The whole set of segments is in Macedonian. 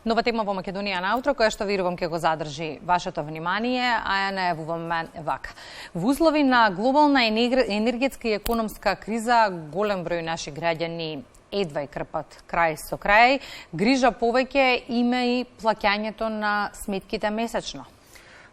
Нова тема во Македонија наутро, која што верувам ќе го задржи вашето внимание, а ја најавуваме вака. Во услови на глобална енергетска и економска криза, голем број наши граѓани едва и крпат крај со крај, грижа повеќе има и плаќањето на сметките месечно.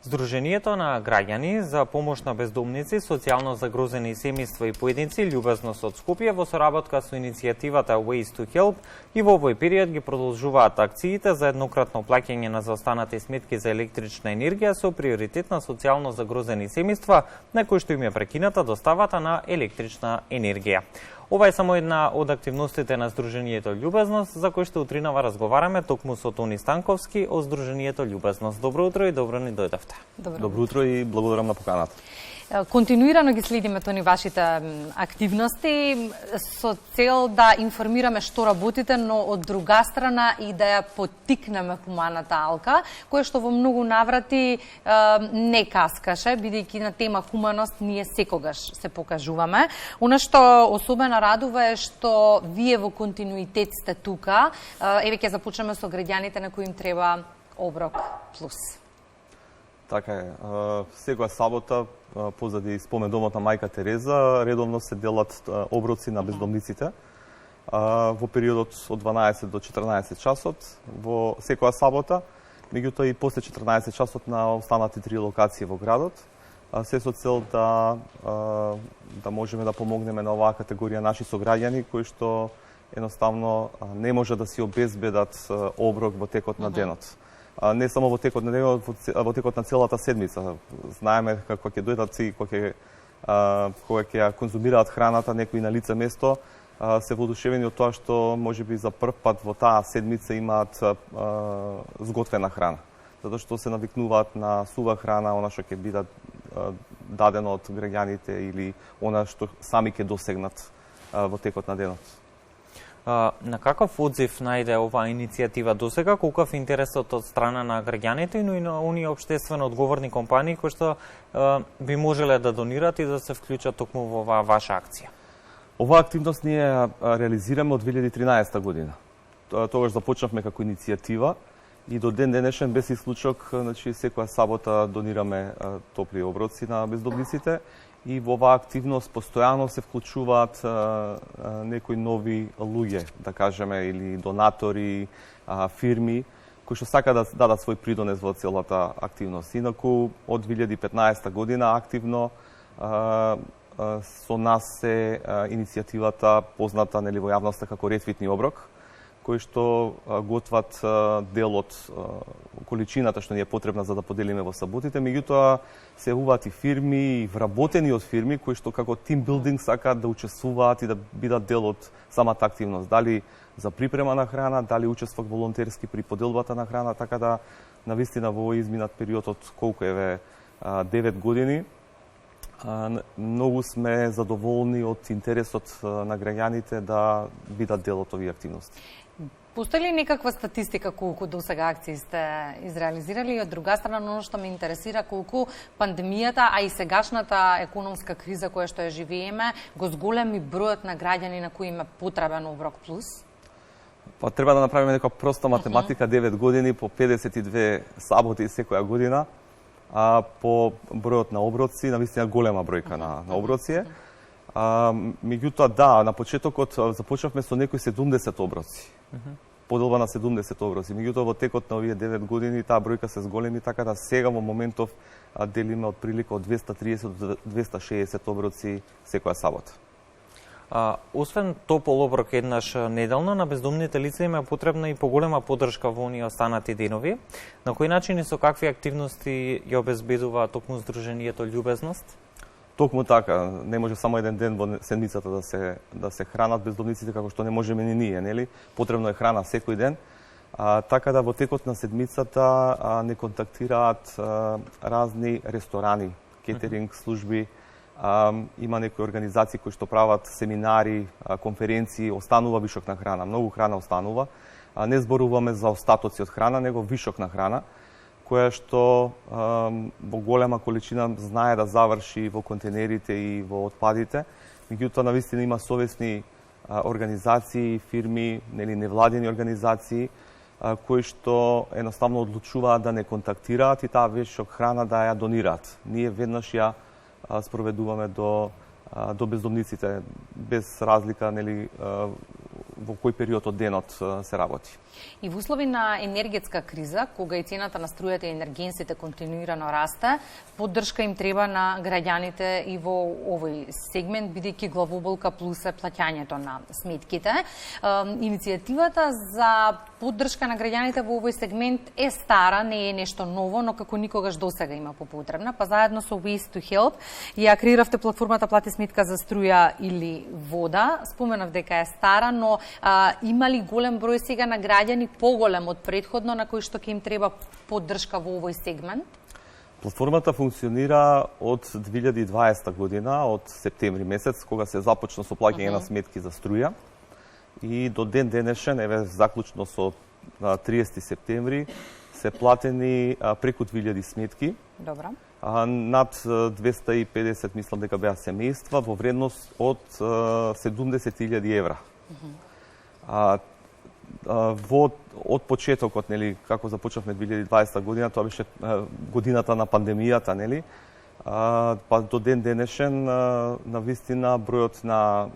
Сдруженијето на граѓани за помош на бездомници, социјално загрозени семејства и поединци Љубезност од Скопје во соработка со иницијативата Ways to Help и во овој период ги продолжуваат акциите за еднократно плаќање на заостанати сметки за електрична енергија со приоритет на социјално загрозени семејства на кои што им е прекината доставата на електрична енергија. Ова е само една од активностите на Сдруженијето Љубезност, за кој што утринава разговараме токму со Тони Станковски од Сдруженијето Љубезност. Добро утро и добро ни дојдовте. Добро утро и благодарам на поканата. Континуирано ги следиме, Тони, вашите активности со цел да информираме што работите, но од друга страна и да ја поттикнеме хуманата алка, која што во многу наврати не каскаше, бидејќи на тема хуманост ние секогаш се покажуваме. Она што особено радува е што вие во континуитет сте тука. Еве ќе започнеме со граѓаните на кои им треба оброк плюс. Така е. Секоја сабота позади спомен домот на мајка Тереза редовно се делат оброци на бездомниците во периодот од 12 до 14 часот во секоја сабота, меѓутоа и после 14 часот на останати 3 локации во градот, се со цел да можеме да помогнеме на оваа категорија наши сограѓани кои што едноставно не може да си обезбедат оброк во текот на денот. Не само во текот на денот, во текот на целата седмица. Знаеме како ќе дојдат и кога ќе ја конзумираат храната некои на лице место, се воодушевени од тоа што можеби за прв пат во таа седмица имаат зготвена храна. Затоа што се навикнуваат на сува храна, она што ќе биде дадено од граѓаните или она што сами ќе досегнат во текот на денот. На каков одзив најде оваа иницијатива досега, колков интересот од страна на граѓаните, но и на оние општествено одговорни компании кои што би можеле да донират и да се вклучат токму во оваа ваша акција? Оваа активност ние реализираме од 2013 година. Тогаш започнавме како иницијатива и до ден денешен без исклучок, значи секоја сабота донираме топли оброци на бездомниците. И во оваа активност постојано се вклучуваат некои нови луѓе, да кажеме, или донатори, фирми, кои што сака да дадат свој придонес во целата активност. Инаку, од 2015 година активно со нас се иницијативата позната нели во јавноста како Ретвитни оброк, кои што готват дел од количината што ни е потребна за да поделиме во саботите, меѓутоа се јавуваат и фирми, и вработени од фирми кои што како тимбилдинг сакаат да учествуваат и да бидат дел од самата активност, дали за припрема на храна, дали учествуваат волонтерски при поделбата на храна, така да навистина во овој изминат период од колку 9 години многу сме задоволни од интересот на граѓаните да бидат дел од овие активности. Постои ли некаква статистика колку досега акции сте изреализирали? Од друга страна, оно што ме интересира, колку пандемијата, а и сегашната економска криза која што ја живееме, го зголеми бројот на граѓани на кои им е потребен оброк плюс? Па треба да направиме нека проста математика, 9 години по 52 саботи секоја година, по бројот на оброци, навистина голема бројка на оброци. Меѓутоа, да, на почетокот започнавме со некои 70 оброци. Поделба на 70 оброци. Меѓутоа, во текот на овие 9 години таа бројка се зголеми, така да сега во моментов делиме од прилика од 230 до 260 оброци секоја сабота. Освен топол оброк еднаш неделно, на бездомните лица им е потребна и поголема поддршка во оние останати денови. На кој начин и со какви активности ја обезбедува токму Сдруженијето Љубезност? Токму така, не може само еден ден во седмицата да се хранат бездомниците како што не можеме ни ние, нели? Потребно е храна секој ден. Така да во текот на седмицата не контактираат разни ресторани, кетеринг служби, има некои организации кои што прават семинари, конференции, останува вишок на храна, многу храна останува. Не зборуваме за остатоци од храна, него вишок на храна, која што во голема количина знае да заврши во контейнерите и во отпадите. Меѓутоа, навистина има совесни организации, фирми, нели невладени организации кои што едноставно одлучуваат да не контактираат и таа вешок храна да ја донираат. Ние веднаш ја спроведуваме до бездомниците без разлика нели во кој период од денот се работи. И во услови на енергетска криза, кога и цената на струјата и енергенсите континуирано расте, поддршка им треба на граѓаните и во овој сегмент, бидејќи главоболка плюс е плаќањето на сметките. Иницијативата за поддршка на граѓаните во овој сегмент е стара, не е нешто ново, но како никогаш досега има попотребна. Па заедно со Ways to Help ја креиравте платформата Плати сметка за струја или вода. Споменав дека е стара, но има ли голем број сега на граѓани, поголем од претходно, на кои што ќе им треба поддршка во овој сегмент? Платформата функционира од 2020 година, од септември месец, кога се започна со плаќање на сметки за струја. И до ден денешен, еве заклучно со 30 септември, се платени преку 2000 сметки. Добра. Над 250, мислам дека беа семејства, во вредност од 70.000 евра. Од почетокот, нели, како започнавме 2020 година, тоа беше годината на пандемијата, нели, па до ден денешен, навистина, бројот на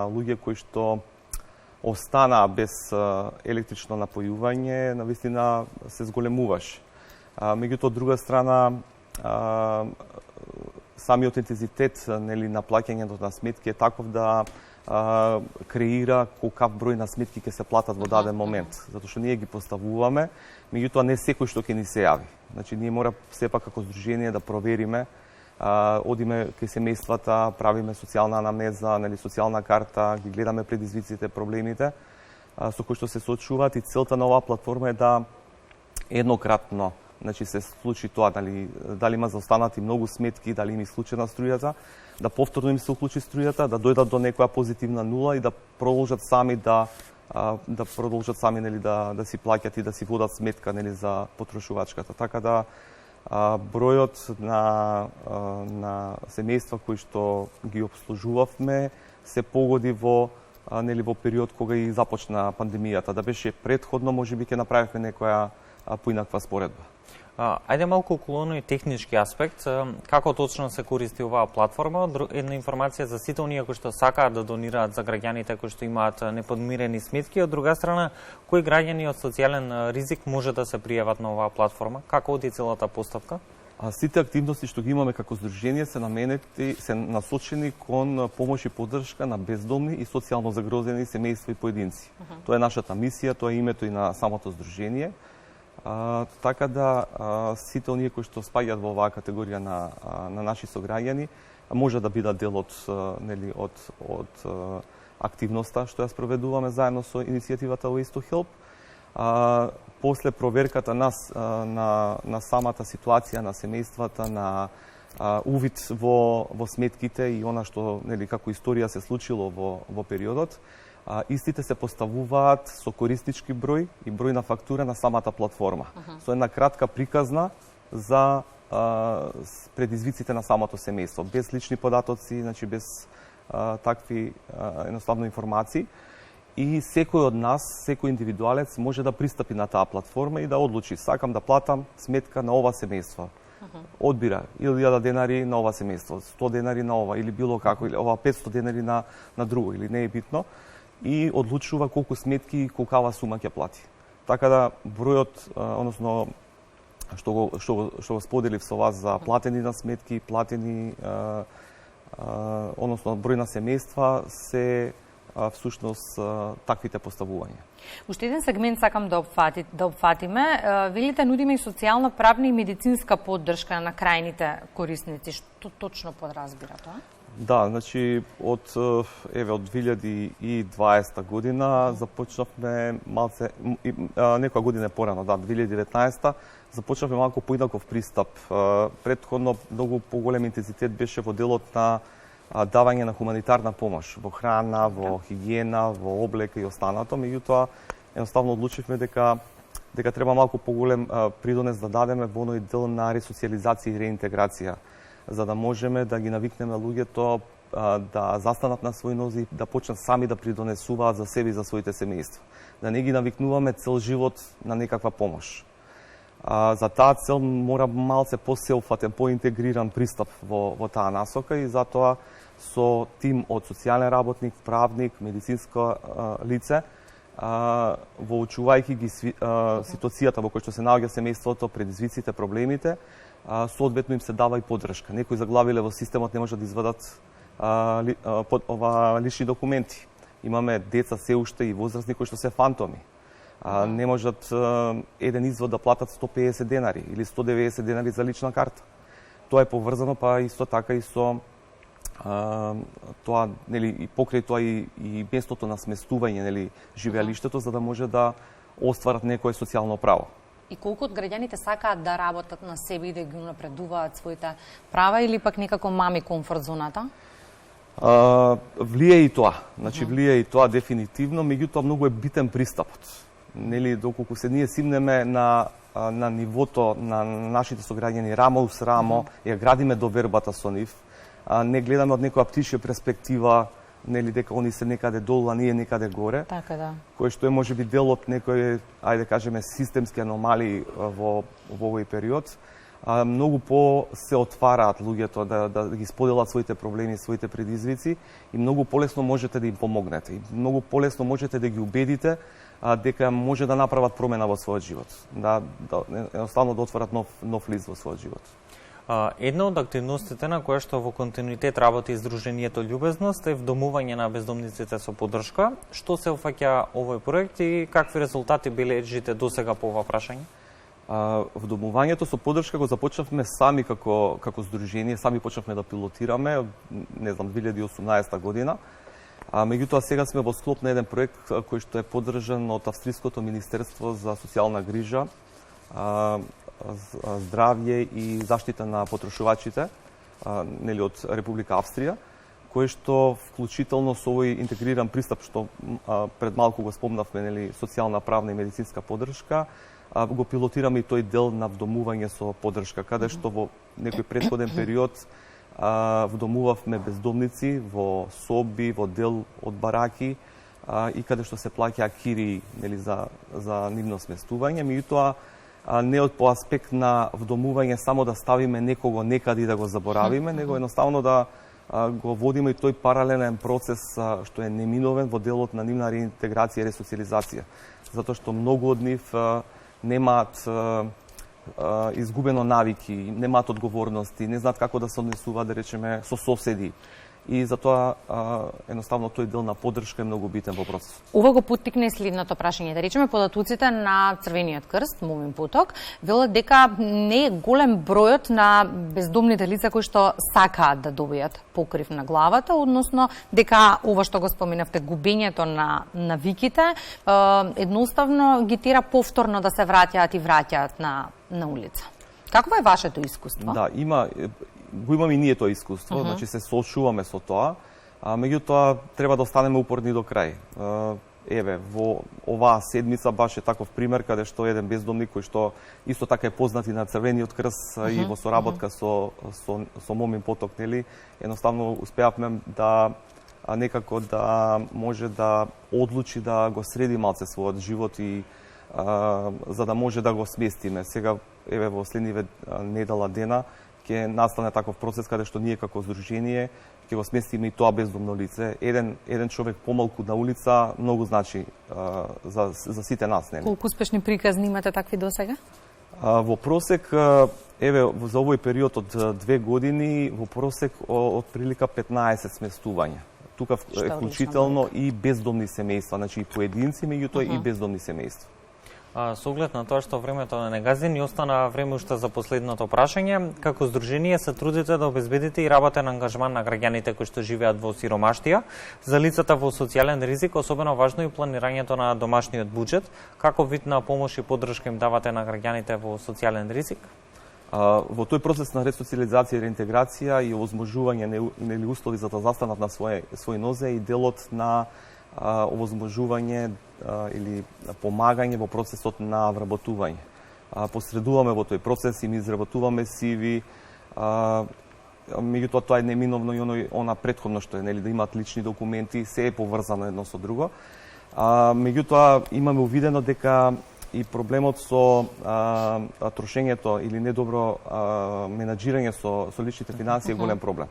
луѓе кои што останаа без електрично напојување, навистина се зголемуваше. Меѓутоа, од друга страна, самиот интензитет, нели, на плаќањето на сметки е таков да креира колкав број на сметки ќе се платат во даден момент, затоа што ние ги поставуваме, меѓутоа не секој што ќе ни се јави. Значи ние мора сепак како здружение да провериме, одиме кај семејствата, правиме социјална анамнеза, нели, социјална карта, ги гледаме предизвиците, проблемите со кои што се соочуваат, и целта на оваа платформа е да еднократно, значи се случи тоа, дали има заостанати многу сметки, дали им исклучена струјата, да повторно им се уклучи струјата, да дојдат до некоја позитивна нула и да продолжат сами нели, да си плаќат и да си водат сметка, нели, за потрошувачката. Така да бројот на семејства кои што ги обслужувавме се погоди во период кога и започна пандемијата. Да беше претходно, можеби ќе направивме некоја поинаква споредба. Ајде малку околу оној технички аспект, како точно се користи оваа платформа, една информација за сите оние кои што сакаат да донираат за граѓаните кои што имаат неподмирени сметки, од друга страна, кои граѓани од социјален ризик може да се пријават на оваа платформа, како оди целата постапка? Сите активности што ги имаме како здружение се насочени кон помош и поддршка на бездомни и социјално загрозени семејства и поединци. Тоа е нашата мисија, тоа е името и на самото здружение. Така да сите оние кои што спаѓаат во оваа категорија на наши сограѓани може да бидат дел од активноста што ја спроведуваме заедно со иницијативата Ways to Help. После проверката на самата ситуација на семејствата, на увид во сметките и она што, нели, како историја се случило во периодот, истите се поставуваат со користички број и број на фактура на самата платформа. Со една кратка приказна за предизвиците на самото семејство, без лични податоци, значи без такви едноставно информации. И секој од нас, секој индивидуалец може да пристапи на таа платформа и да одлучи: сакам да платам сметка на ова семејство. Одбира 1000 денари на ова семејство, 100 денари на ова, или било како, или ова 500 денари на друго, или не е битно, и одлучува колку сметки и колкава сума ќе плати. Така да бројот, односно што го споделив со вас за платени на сметки, платени, односно број на семејства, се всушност таквите поставувања. Уште еден сегмент сакам да опфатиме. Велите, нудиме и социјална, правна и медицинска поддршка на крајните корисници. Што точно подразбира тоа? Да, значи од 2020 година започнавме малце, некоја година порано, 2019, започнавме малку поинаков пристап. Претходно многу поголем интензитет беше во делот на давање на хуманитарна помош, во храна, во хигиена, во облека и останато. Меѓутоа, едноставно одлучивме дека треба малку поголем придонес да дадеме во оној дел на ресоциализација и реинтеграција, за да можеме да ги навикнеме луѓето да застанат на своји нози, да почнат сами да придонесуваат за себе и за своите семејства. Да не ги навикнуваме цел живот на некаква помош. За таа цел мора малце посеопфатен, поинтегриран пристап во таа насока и затоа со тим од социјален работник, правник, медицинско лице, воочувајќи ги ситуацијата во која што се наоѓа семејството, предизвиците, проблемите, соодветно им се дава и поддршка. Некои заглавиле во системот не можат да извадат лични документи. Имаме деца се уште и возрастни кои што се фантоми. Не можат еден извод да платат 150 денари или 190 денари за лична карта. Тоа е поврзано па исто така и со тоа, нели, и покрај тоа и местото на сместување, нели, живеалиштето, за да може да остварат некое социјално право. И колку од граѓаните сакаат да работат на себе и да ги унапредуваат своите права или пак некако мами комфорт зоната? Влие и тоа. Значи, влие и тоа дефинитивно, меѓутоа многу е битен пристапот. Нели, доколку се ние симнеме на нивото на нашите сограѓани рамо уз рамо, ја градиме довербата со нив, не гледаме од некоја птичја перспектива, нели, дека они се некаде долу, а ние некаде горе. Така да. Кој што е можеби дел од некој, ајде кажеме, системски аномалии во овој период. Многу по се отвараат луѓето да ги споделат своите проблеми, своите предизвици и многу полесно можете да им помогнете. И многу полесно можете да ги убедите дека може да направат промена во својот живот. Да едноставно да отворат нов лист во својот живот. Една од активностите на која што во континуитет работи Издруженијето Љубезност е вдомување на бездомниците со поддршка. Што се опфаќа овој проект и какви резултати бележите досега по ова прашање? Вдомувањето со поддршка го започнавме сами како здружение, сами почнавме да пилотираме, не знам, 2018 година. Меѓутоа сега сме во склоп на еден проект кој што е поддржан од Австриското Министерство за социјална грижа, здравје и заштита на потрошувачите, нели, од Република Австрија, кој што вклучително со овој интегриран пристап што пред малку го спомнавме, нели, социјална, правна и медицинска поддршка, го пилотираме и тој дел на вдомување со поддршка, каде што во некој претходен период вдомувавме бездомници во соби, во дел од бараки и каде што се плаќа кири, нели, за нивно сместување, меѓутоа не од по аспект на вдомување само да ставиме некого некаде и да го заборавиме, него едноставно да го водиме и тој паралелен процес што е неминовен во делот на нивна реинтеграција и ресоциализација. Затоа што многу од нив немаат изгубено навики, немаат одговорности, не знаат како да се однесуваат, да речеме, со соседи. И затоа едноставно тој дел на поддршка е многу битен во процесот. Ова го поттикне следното прашање. Да речеме, податуците на Црвениот крст, Мовин поток, велат дека не е голем бројот на бездомните лица кои што сакаат да добијат покрив на главата, односно дека ова што го споменавте, губењето на навиките, едноставно ги тера повторно да се враќаат и враќаат на улица. Какво е вашето искуство? Да, го имаме и ние тоа искуство, значи се соочуваме со тоа, меѓутоа треба да останеме упорни до крај. Еве, во оваа седмица баш е таков пример каде што еден бездомник кој што исто така е познат и на Црвениот крст и во соработка со Момин поток, нели, едноставно успеавме да некако да може да одлучи да го среди малце својот живот и за да може да го сместиме. Сега, еве, во следниве недела дена ќе настане таков процес каде што ние како здружение ќе го сместиме и тоа бездомно лице. Еден човек помалку на улица многу значи за сите нас, нели? Колку успешни приказни имате такви досега? Во просек, еве, за овој период од 2 години, во просек од прилика 15 сместувања. Тука е вклучително и бездомни семејства, значи и поединци, меѓутоа и бездомни семејства. Со оглед на тоа што времето не гази, ни остана време уште за последното прашање. Како здружение се трудите да обезбедите и работен ангажман на граѓаните кои што живеат во сиромаштија, за лицата во социјален ризик, особено важно и планирањето на домашниот буџет. Како вид на помош и поддршка им давате на граѓаните во социјален ризик? Во тој процес на ресоциализација и реинтеграција и овозможување нели услови за да застанат на свој нозе и делот на овозможување или помагање во процесот на вработување. Посредуваме во тој процес и ми изработуваме CV, меѓутоа тоа е неминовно и она претходно што е, нели, да имаат лични документи, се е поврзано едно со друго. Меѓутоа имаме увидено дека и проблемот со трошењето или недобро менаџирање со личните финансии е голем проблем.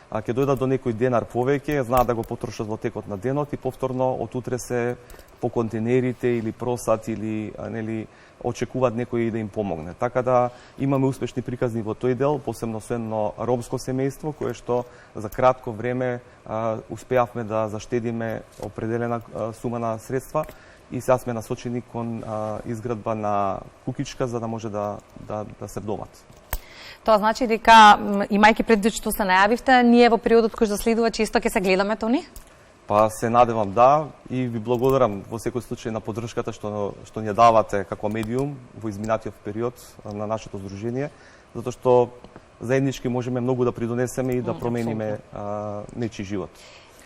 Ќе дојдат до некој денар повеќе, знаат да го потрошат во текот на денот и повторно од утре се по контейнерите или просат или нели очекуваат некој да им помогне. Така да имаме успешни приказни во тој дел, посебно со едно ромско семејство кое што за кратко време успеавме да заштедиме определена сума на средства и сега сме насочени кон изградба на кукичка за да може да се вдомат. Тоа значи дека, имајќи предвид што се најавивте, ние во периодот кој следува често ќе се гледаме тони? Па се надевам да и ви благодарам во секој случај на поддршката што ни ја давате како медиум во изминатиот период на нашето здружение, затоа што заеднички можеме многу да придонесеме и да промениме нечи живот.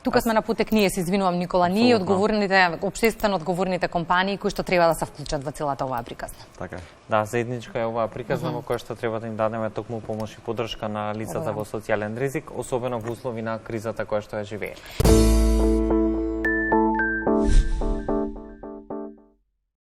Тука сме на путек ние, се извинувам Никола, ние одговорните, општествено одговорните компании кои што треба да се вклучат во целата оваа приказна. Така е. Да, заедничка е оваа приказна во која што треба да им дадеме токму помош и поддршка на лицата во социјален ризик, особено во услови на кризата која што ја живееме.